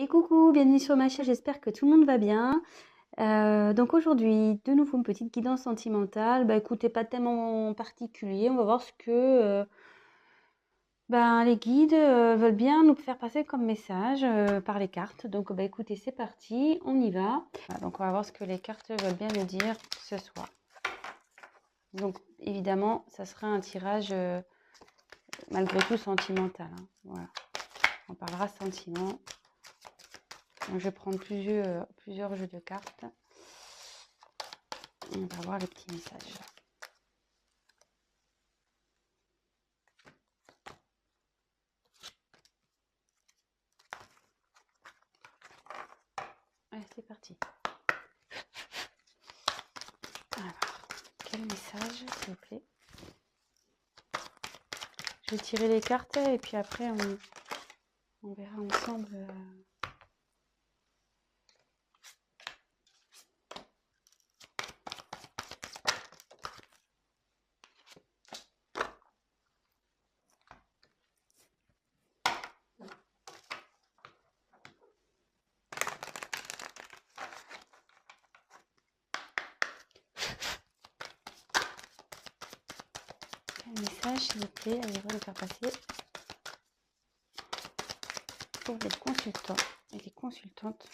Et coucou, bienvenue sur ma chaîne, j'espère que tout le monde va bien. Donc aujourd'hui, de nouveau une petite guidance sentimentale. Bah écoutez, pas tellement particulier, on va voir ce que les guides veulent bien nous faire passer comme message par les cartes. Donc bah écoutez, c'est parti, on y va. Voilà, donc on va voir ce que les cartes veulent bien nous dire ce soir. Donc évidemment, ça sera un tirage malgré tout sentimental, hein. Voilà, on parlera sentiment. Donc, je vais prendre plusieurs jeux de cartes. On va voir les petits messages. Allez, c'est parti. Alors, quel message, s'il vous plaît? Je vais tirer les cartes et puis après, on verra ensemble. Quel message, s'il vous plaît, allez-vous le faire passer pour les consultants et les consultantes.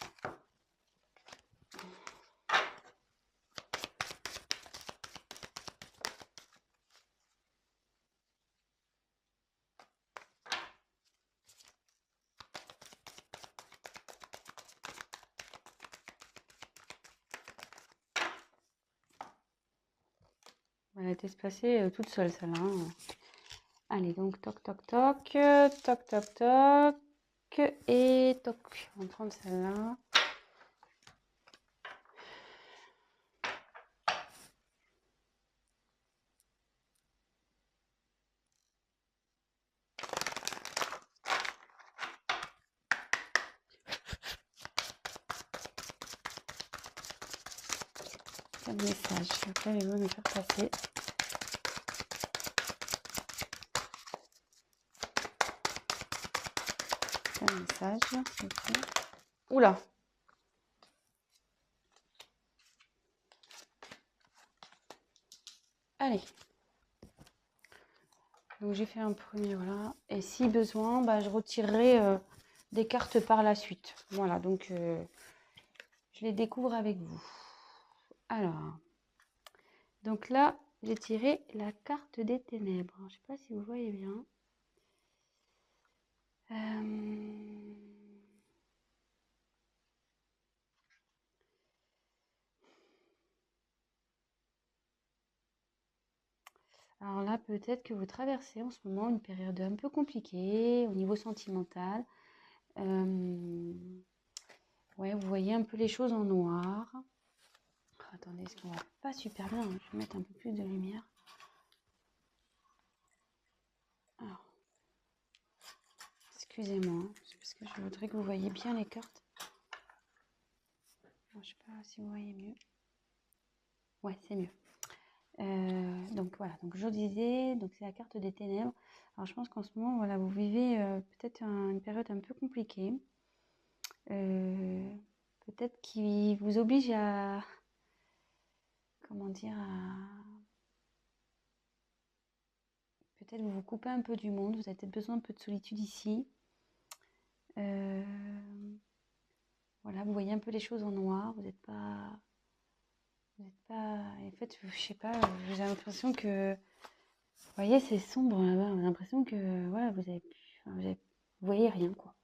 Elle a été espacée toute seule, celle-là, hein. Allez, donc toc toc toc, toc toc toc, et toc. On va prendre celle-là. Quel message, après, ils vont nous faire passer. Quel message, s'il vous plaît. Oula! Allez. Donc j'ai fait un premier, voilà. Et si besoin, je retirerai des cartes par la suite. Voilà, donc je les découvre avec vous. Alors, donc là, j'ai tiré la carte des ténèbres. Je ne sais pas si vous voyez bien. Alors là, peut-être que vous traversez en ce moment une période un peu compliquée au niveau sentimental. Ouais, vous voyez un peu les choses en noir. Oh, attendez, ce qu'on va pas super bien, hein. Je vais mettre un peu plus de lumière. Alors, excusez-moi, hein, c'est parce que je voudrais que vous voyez bien les cartes. Je ne sais pas si vous voyez mieux. Ouais, c'est mieux. Donc voilà, donc je disais, donc c'est la carte des ténèbres. Alors je pense qu'en ce moment, voilà, vous vivez peut-être une période un peu compliquée. Peut-être qui vous oblige à, comment dire, peut-être vous vous coupez un peu du monde, vous avez peut-être besoin un peu de solitude ici. Voilà, vous voyez un peu les choses en noir, vous n'êtes pas, en fait, je sais pas, j'ai l'impression que, vous voyez, c'est sombre là-bas, j'ai l'impression que, voilà, vous voyez rien, quoi.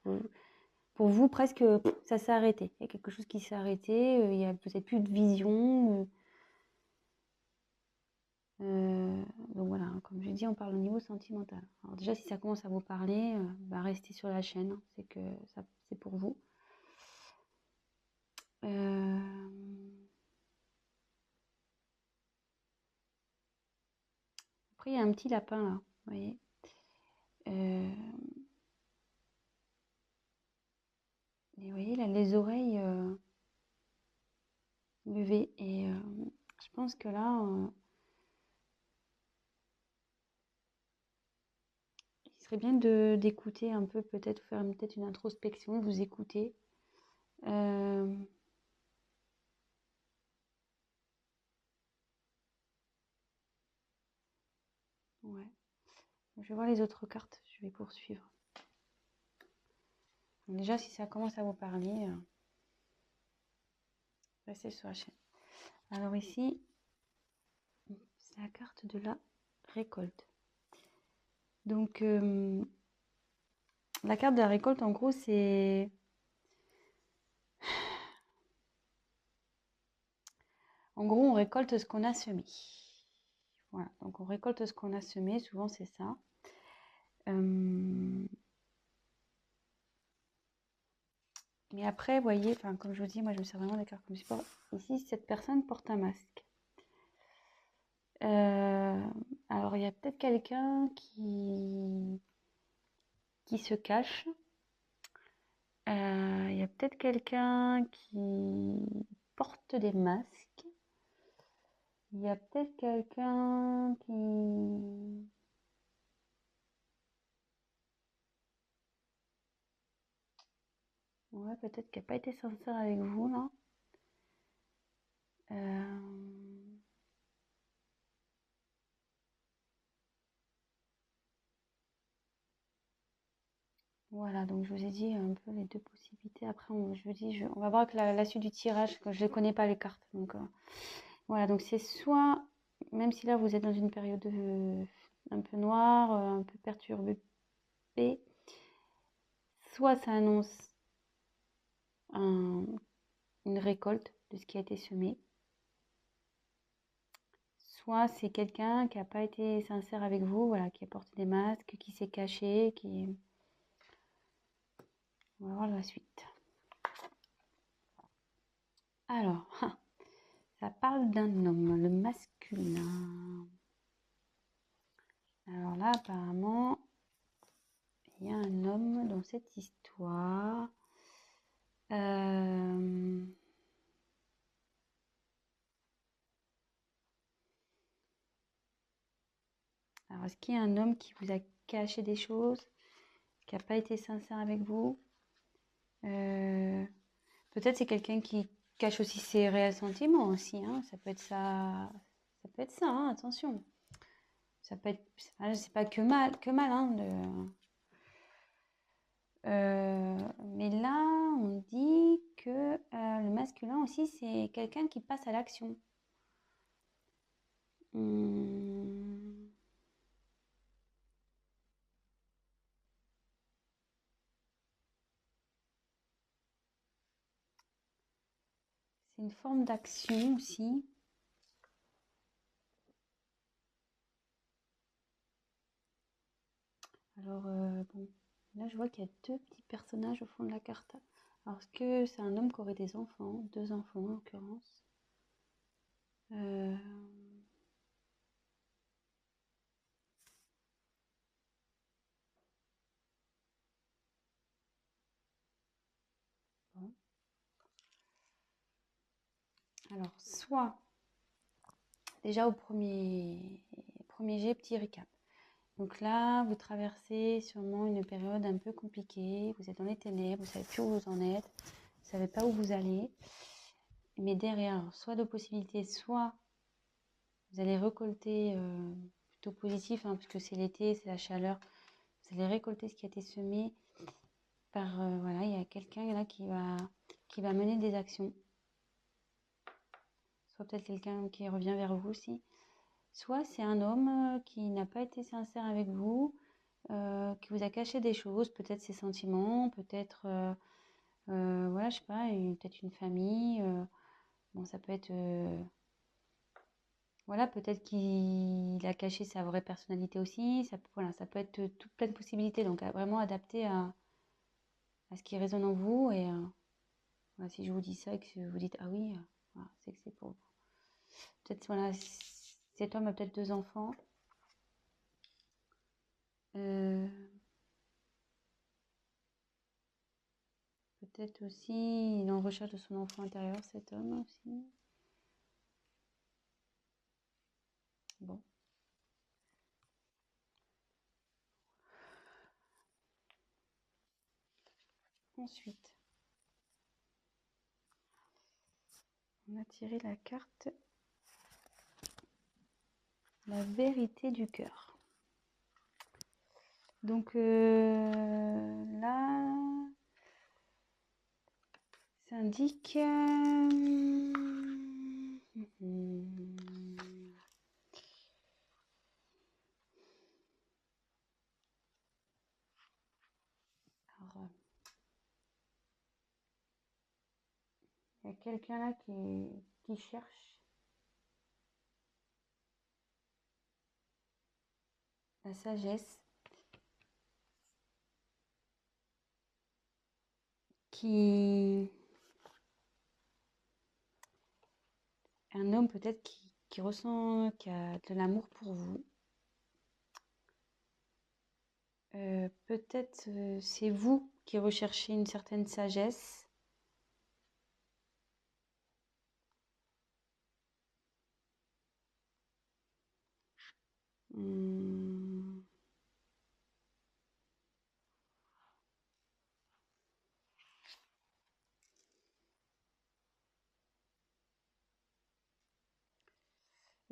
Pour vous, presque, ça s'est arrêté. Il y a quelque chose qui s'est arrêté, vous n'avez plus de vision. Donc voilà, hein, comme je dis, on parle au niveau sentimental. Alors déjà, si ça commence à vous parler, restez sur la chaîne, hein, c'est que ça, c'est pour vous. Après, il y a un petit lapin là, vous voyez. Et vous voyez, là, les oreilles levées. Et je pense que là, il serait bien d'écouter un peu, peut-être faire peut-être une introspection, vous écouter. Ouais. Je vais voir les autres cartes, je vais poursuivre. Donc déjà, si ça commence à vous parler, restez sur la chaîne. Alors ici, c'est la carte de la récolte. Donc, la carte de la récolte, en gros, c'est... En gros, on récolte ce qu'on a semé. Voilà, donc on récolte ce qu'on a semé, souvent c'est ça. Mais après, vous voyez, comme je vous dis, moi je me sers vraiment des cartes comme support. Ici, cette personne porte un masque. Alors, il y a peut-être quelqu'un qui se cache. Il y a peut-être quelqu'un qui porte des masques. Il y a peut-être quelqu'un qui... Ouais, peut-être qui n'a pas été sincère avec vous, là. Voilà, donc je vous ai dit un peu les deux possibilités. Après, on va voir que la suite du tirage, que je ne connais pas les cartes. Donc, voilà, donc c'est soit, même si là vous êtes dans une période un peu noire, un peu perturbée, soit ça annonce une récolte de ce qui a été semé, soit c'est quelqu'un qui n'a pas été sincère avec vous, voilà, qui a porté des masques, qui s'est caché, qui... On va voir la suite. Alors, ça parle d'un homme, le masculin. Alors là, apparemment, il y a un homme dans cette histoire. Alors, est-ce qu'il y a un homme qui vous a caché des choses, qui n'a pas été sincère avec vous? Peut-être c'est quelqu'un qui cache aussi ses réels sentiments aussi, hein. Ça peut être ça, hein, attention. Ça peut être, c'est pas que mal, hein, mais là, on dit que le masculin aussi, c'est quelqu'un qui passe à l'action. C'est une forme d'action aussi. Alors, bon, là, je vois qu'il y a deux petits personnages au fond de la carte. Alors, est-ce que c'est un homme qui aurait des enfants? Deux enfants, en l'occurrence. Bon. Alors, soit, déjà au premier jet, petit récap. Donc là, vous traversez sûrement une période un peu compliquée. Vous êtes dans les ténèbres, vous ne savez plus où vous en êtes, vous ne savez pas où vous allez. Mais derrière, soit de possibilités, soit vous allez récolter plutôt positif, hein, puisque c'est l'été, c'est la chaleur. Vous allez récolter ce qui a été semé par, voilà, il y a quelqu'un là qui va mener des actions. Soit peut-être quelqu'un qui revient vers vous aussi. Soit c'est un homme qui n'a pas été sincère avec vous, qui vous a caché des choses, peut-être ses sentiments, peut-être, voilà, je sais pas, peut-être une famille. Bon, ça peut être, voilà, peut-être qu'il a caché sa vraie personnalité aussi. Voilà, ça peut être toute plein de possibilités. Donc, vraiment adapté à ce qui résonne en vous. Et voilà, si je vous dis ça et que vous dites, ah oui, voilà, c'est que c'est pour vous. Peut-être, voilà, cet homme a peut-être deux enfants. Peut-être aussi, il est en recherche de son enfant intérieur, cet homme aussi. Bon. Ensuite, On a tiré la carte la vérité du cœur. Donc là, ça indique... Alors, il y a quelqu'un là qui cherche la sagesse, un homme peut-être qui ressent, qui a de l'amour pour vous. Peut-être c'est vous qui recherchez une certaine sagesse.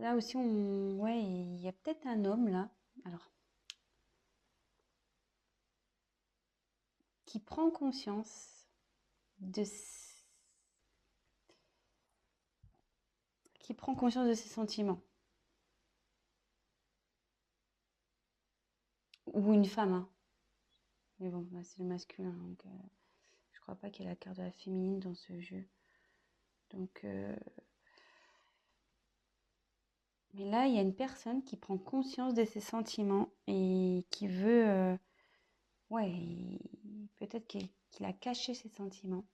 Là aussi, ouais, il y a peut-être un homme là, alors, qui prend conscience de ses sentiments. Ou une femme, hein. Mais bon, là, c'est le masculin, donc je crois pas qu'il y ait la carte de la féminine dans ce jeu. Donc, mais là, il y a une personne qui prend conscience de ses sentiments et qui veut, ouais, peut-être qu'il a caché ses sentiments.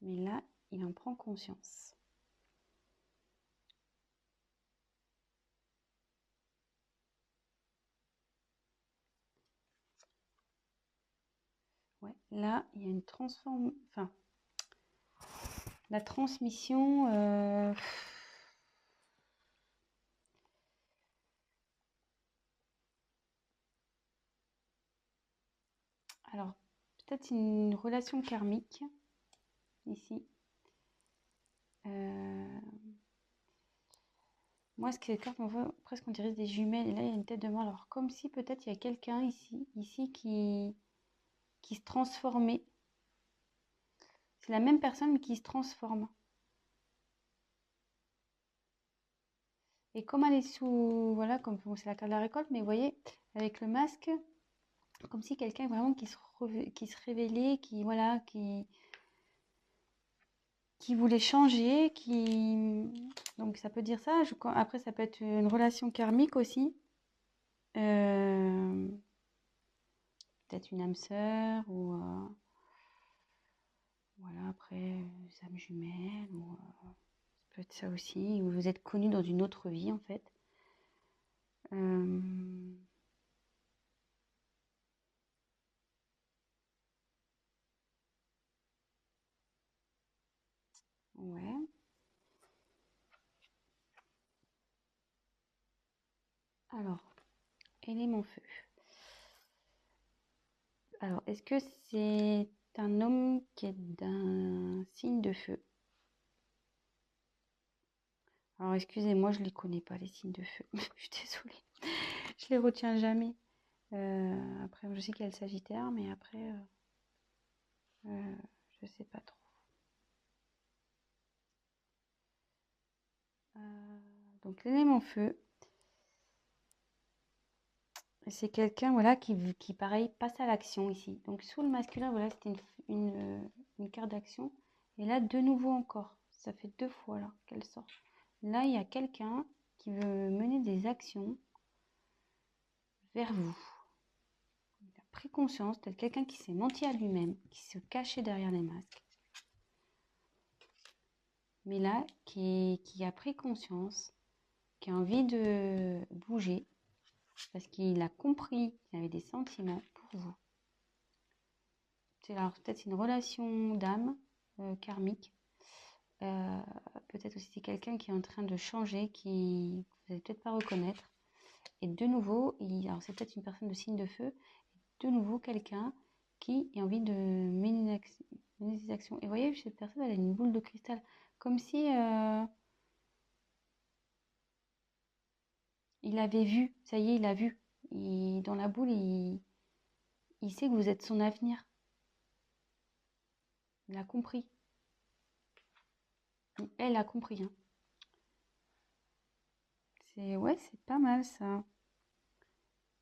Mais là, il en prend conscience. Ouais, là, il y a une enfin, la transmission. Alors, peut-être une relation karmique ici. Moi, ce que les cartes m'envoient, presque on dirait des jumelles. Et là, il y a une tête de mort. Alors, comme si peut-être il y a quelqu'un ici qui se transformait. C'est la même personne, mais qui se transforme. Et comme elle est sous... Voilà, comme bon, c'est la carte de la récolte, mais vous voyez, avec le masque, comme si quelqu'un vraiment qui se révélait, voilà, qui voulait changer, donc ça peut dire ça. Après, ça peut être une relation karmique aussi. Peut-être une âme sœur ou voilà, après, âme jumelle ou ça peut être ça aussi. Ou vous êtes connu dans une autre vie en fait. Ouais. Alors, élément feu. Alors, est-ce que c'est un homme qui est d'un signe de feu? Alors, excusez-moi, je ne les connais pas, les signes de feu. Je suis désolée. Je les retiens jamais. Après, je sais qu'il y a le Sagittaire, mais après, je sais pas trop. Donc, l'élément feu, c'est quelqu'un voilà, qui, pareil, passe à l'action ici. Donc, sous le masculin, voilà, c'était une carte d'action. Et là, de nouveau encore. Ça fait 2 fois là qu'elle sort. Là, il y a quelqu'un qui veut mener des actions vers vous. Il a pris conscience d'être quelqu'un qui s'est menti à lui-même, qui se cachait derrière les masques. Mais là, qui a pris conscience, qui a envie de bouger, parce qu'il a compris qu'il avait des sentiments pour vous. C'est alors peut-être une relation d'âme karmique. Peut-être aussi c'est quelqu'un qui est en train de changer, qui vous n'allez peut-être pas reconnaître. Et de nouveau, alors c'est peut-être une personne de signe de feu, de nouveau quelqu'un qui a envie de mener des actions. Et vous voyez, cette personne, elle a une boule de cristal. Comme si il avait vu, ça y est, il a vu. Dans la boule, il sait que vous êtes son avenir. Il a compris. Elle a compris, hein. Ouais, c'est pas mal ça.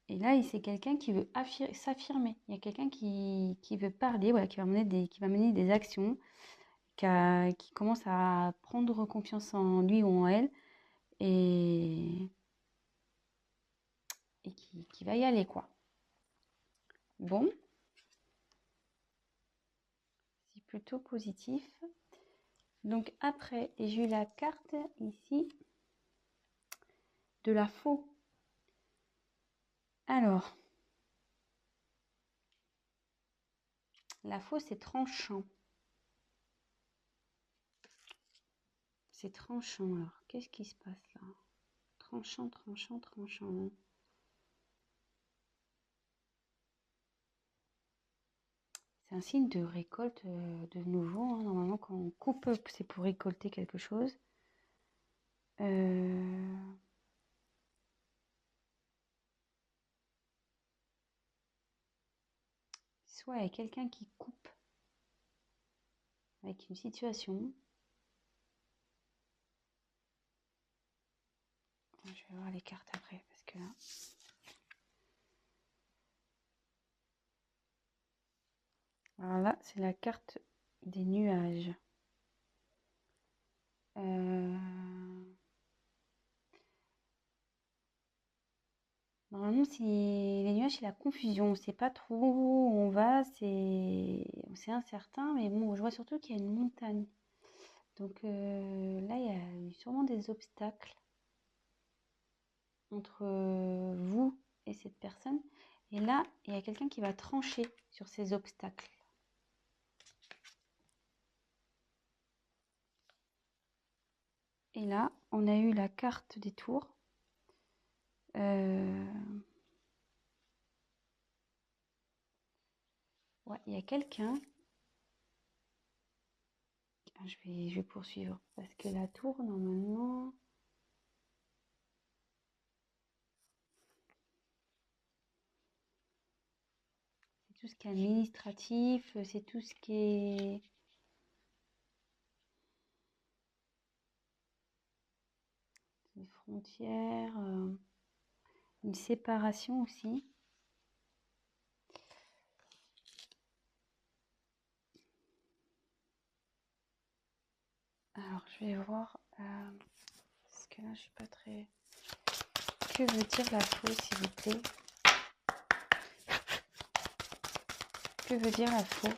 Et là, c'est quelqu'un qui veut s'affirmer. Il y a quelqu'un qui veut parler, voilà, qui va mener des actions, qui commence à prendre confiance en lui ou en elle et, qui va y aller, quoi. Bon, c'est plutôt positif. Donc après, j'ai eu la carte ici de la faux. Alors, la faux, c'est tranchant. C'est tranchant. Alors, qu'est-ce qui se passe là? Tranchant, tranchant, tranchant. C'est un signe de récolte de nouveau, hein. Normalement, quand on coupe, c'est pour récolter quelque chose. Soit il y a quelqu'un qui coupe avec une situation. Je vais voir les cartes après, parce que là... Alors là, c'est la carte des nuages. Normalement, si les nuages, c'est la confusion. On ne sait pas trop où on va, c'est incertain, mais bon, je vois surtout qu'il y a une montagne. Donc là, il y a sûrement des obstacles entre vous et cette personne. Et là, il y a quelqu'un qui va trancher sur ces obstacles. Et là, on a eu la carte des tours. Ouais, il y a quelqu'un. Je vais poursuivre parce que la tour, normalement... C'est tout ce qui est administratif, c'est tout ce qui est... Les frontières, une séparation aussi. Alors, je vais voir, parce que là, je suis pas très... Que veut dire la faux, s'il vous plaît? Que veut dire la faux?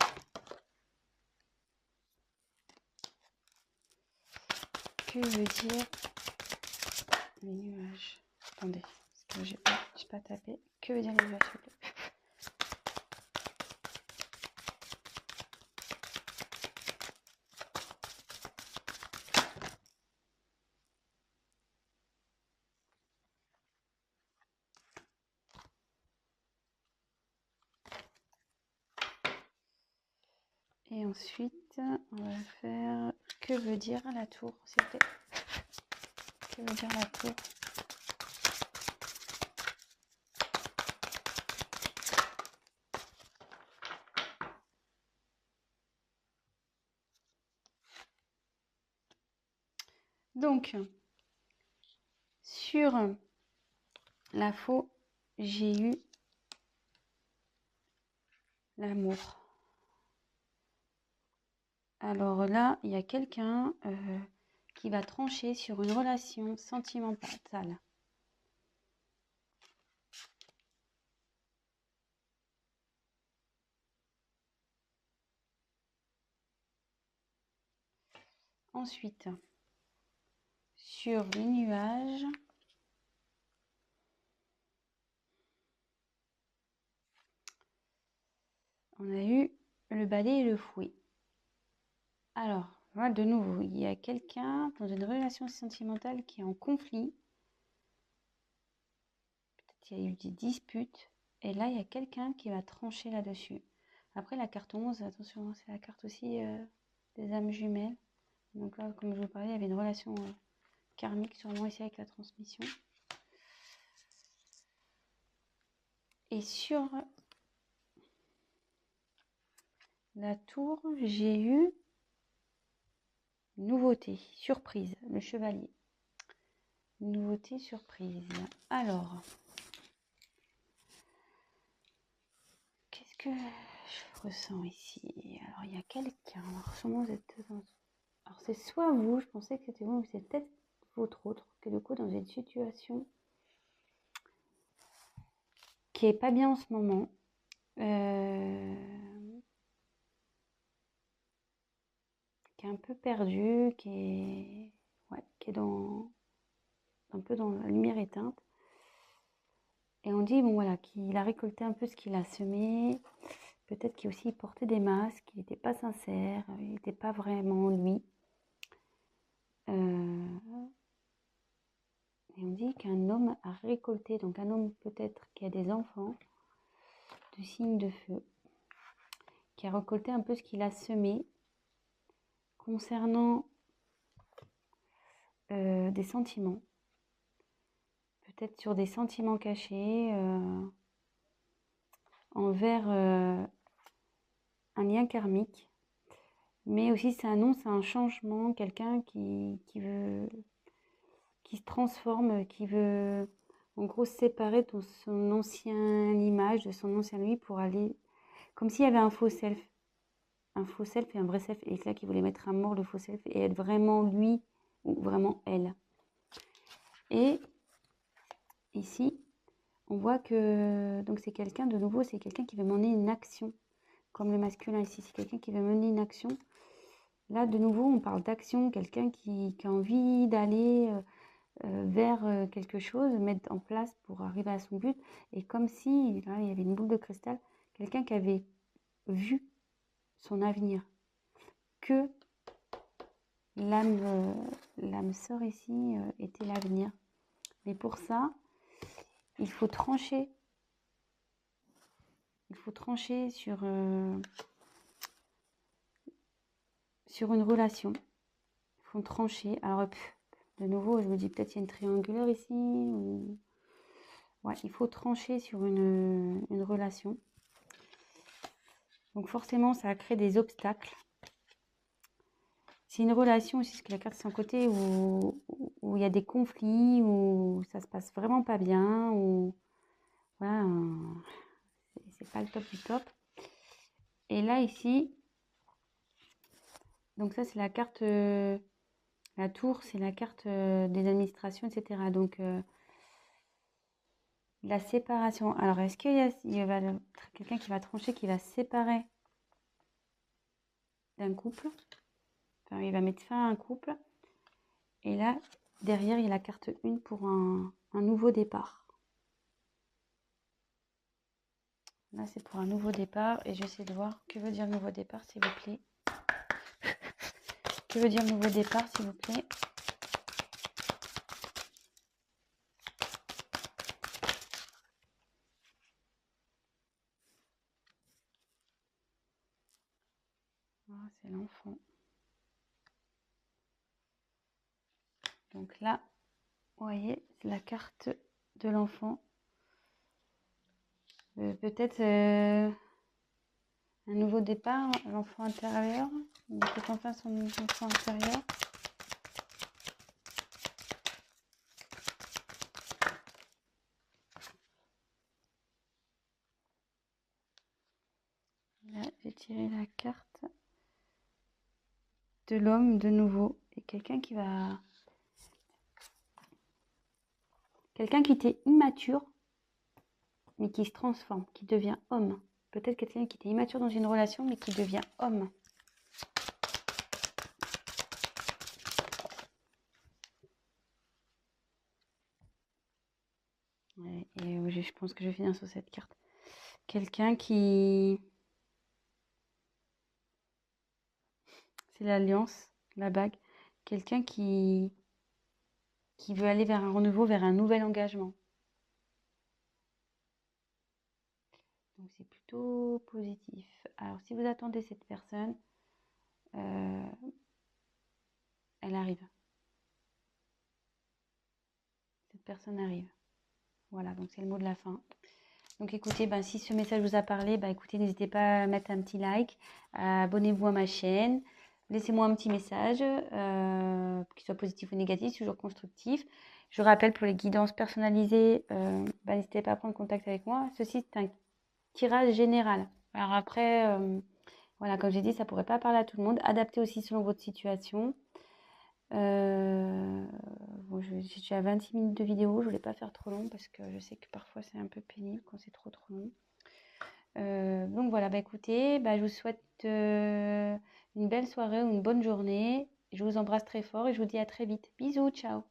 Que veut dire les nuages? Attendez, parce que j'ai pas tapé. Que veut dire les nuages, s'il vous plaît? Et ensuite, on va faire que veut dire la tour, s'il vous plaît? Que veut dire la tour? Donc, sur la faux, j'ai eu l'amour. Alors là, il y a quelqu'un qui va trancher sur une relation sentimentale. Ensuite, sur les nuages, on a eu le balai et le fouet. Alors, voilà, de nouveau, il y a quelqu'un dans une relation sentimentale qui est en conflit. Peut-être qu'il y a eu des disputes. Et là, il y a quelqu'un qui va trancher là-dessus. Après, la carte 11, attention, c'est la carte aussi des âmes jumelles. Donc là, comme je vous parlais, il y avait une relation karmique sûrement ici avec la transmission. Et sur la tour, j'ai eu nouveauté, surprise, le chevalier. Nouveauté, surprise. Alors, qu'est-ce que je ressens ici? Alors, il y a quelqu'un. Alors, sûrement vous êtes dans... Alors, c'est soit vous, je pensais que c'était vous, mais c'est peut-être votre autre, que du coup, dans une situation qui est pas bien en ce moment. Qui est un peu perdu, qui est dans un peu dans la lumière éteinte. Et on dit, bon voilà, qu'il a récolté un peu ce qu'il a semé. Peut-être qu'il aussi portait des masques, il n'était pas sincère, il n'était pas vraiment lui. Et on dit qu'un homme a récolté, donc un homme peut-être qui a des enfants, du signe de feu, qui a récolté un peu ce qu'il a semé concernant des sentiments. Peut-être sur des sentiments cachés envers un lien karmique. Mais aussi ça annonce un changement, quelqu'un qui se transforme, qui veut en gros se séparer de son ancienne image, de son ancien lui pour aller... Comme s'il y avait un faux self et un vrai self. Et là, qui voulait mettre à mort le faux self et être vraiment lui ou vraiment elle. Et ici, on voit que donc c'est quelqu'un, de nouveau, c'est quelqu'un qui veut mener une action. Comme le masculin ici, c'est quelqu'un qui veut mener une action. Là, de nouveau, on parle d'action, quelqu'un qui a envie d'aller vers quelque chose, mettre en place pour arriver à son but. Et comme si, là, il y avait une boule de cristal, quelqu'un qui avait vu son avenir, que l'âme sœur ici était l'avenir. Mais pour ça, il faut trancher. Il faut trancher sur une relation. Il faut trancher. Alors, de nouveau, je me dis peut-être il y a une triangulaire ici. Ou... Ouais, il faut trancher sur une relation. Donc forcément, ça a créé des obstacles. C'est une relation aussi, parce que la carte c'est un côté où il y a des conflits, où ça se passe vraiment pas bien, où voilà, c'est pas le top du top. Et là ici, donc ça c'est la carte, la tour, c'est la carte des administrations, etc. Donc la séparation. Alors est-ce qu'il y a quelqu'un qui va trancher, qui va se séparer d'un couple? Enfin, il va mettre fin à un couple. Et là, derrière, il y a la carte 1 pour un nouveau départ. Là, c'est pour un nouveau départ. Et j'essaie de voir que veut dire nouveau départ, s'il vous plaît. Que veut dire nouveau départ, s'il vous plaît? Oh, c'est l'enfant. Donc là, vous voyez, c'est la carte de l'enfant. Peut-être un nouveau départ, l'enfant intérieur. Peut-être enfin son enfant intérieur. Là, j'ai tiré la carte de l'homme de nouveau. Et quelqu'un qui va... Quelqu'un qui était immature, mais qui se transforme, qui devient homme. Peut-être quelqu'un qui était immature dans une relation, mais qui devient homme. Ouais, et je pense que je vais finir sur cette carte. Quelqu'un qui... C'est l'alliance, la bague. Quelqu'un qui veut aller vers un renouveau, vers un nouvel engagement. Donc c'est plutôt positif. Alors si vous attendez cette personne, elle arrive. Cette personne arrive. Voilà, donc c'est le mot de la fin. Donc écoutez, si ce message vous a parlé, écoutez, n'hésitez pas à mettre un petit like, abonnez-vous à ma chaîne, laissez-moi un petit message, qu'il soit positif ou négatif, toujours constructif. Je rappelle, pour les guidances personnalisées, n'hésitez pas à prendre contact avec moi. Ceci, c'est un tirage général. Alors après, voilà, comme j'ai dit, ça ne pourrait pas parler à tout le monde. Adaptez aussi selon votre situation. Bon, je suis à 26 minutes de vidéo, je ne voulais pas faire trop long parce que je sais que parfois c'est un peu pénible quand c'est trop long. Donc voilà, écoutez, je vous souhaite une belle soirée ou une bonne journée. Je vous embrasse très fort et je vous dis à très vite. Bisous, ciao.